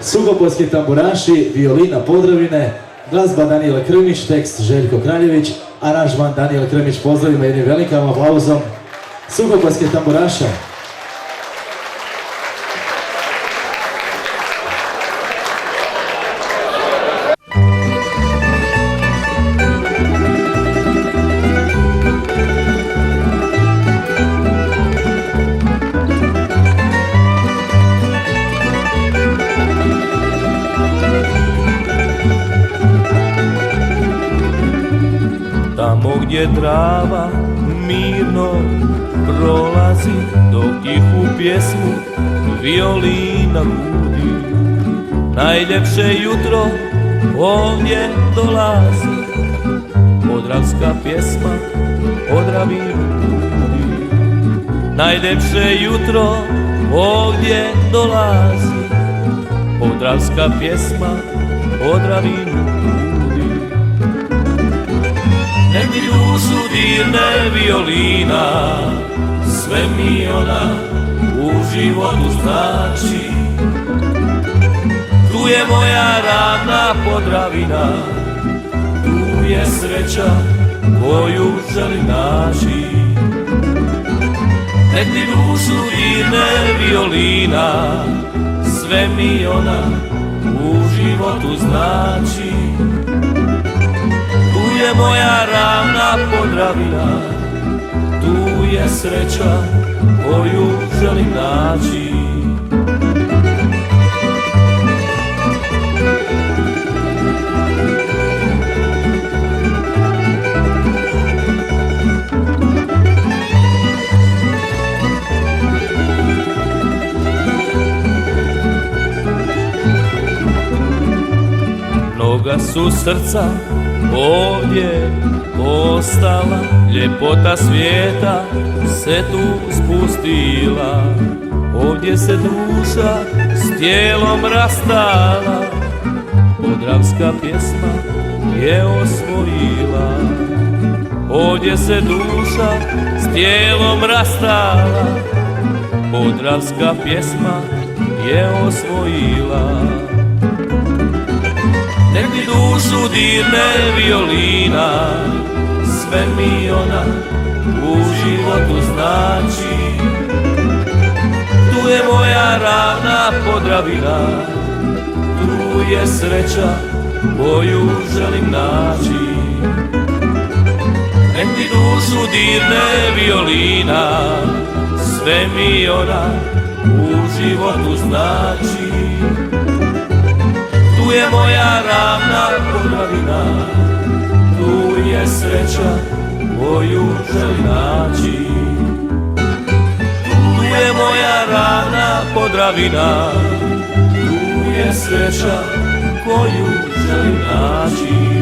Suhopolski tamburaši, violina Podravine, glazba Danijel Krmić, tekst Željko Kraljević, aranžman Danijel Krmić. Pozdravimo jednim velikim aplauzom Suhopolske tamburaša. Tamo gdje Drava mirno prolazi, dok tihu pjesmu violina budi, najljepše jutro ovdje dolazi, podravska pjesma Podravinu budi. Najljepše jutro ovdje dolazi, podravska pjesma Podravinu budi. Nek mi dušu dirne violina, sve mi ona u životu znači. Tu je moja ravna Podravina, tu je sreća koju želim naći. Nek mi dušu dirne violina, sve mi ona u životu znači. Tu je moja ravna Podravina, tu je sreća koju želim naći. Mnoga su srca ovdje ostala, ljepota svijeta se tu spustila. Ovdje se duša s tijelom rastala, podravska pjesma je osvojila. Ovdje se duša s tijelom rastala, podravska pjesma je osvojila. Nek mi dušu dirne violina, sve mi ona u životu znači. Tu je moja ravna Podravina, tu je sreća koju želim naći. Nek mi dušu dirne violina, sve mi ona u životu znači. Tu je moja ravna Podravina, tu je sreća koju želim naći. Tu je moja ravna Podravina, tu je sreća koju želim naći.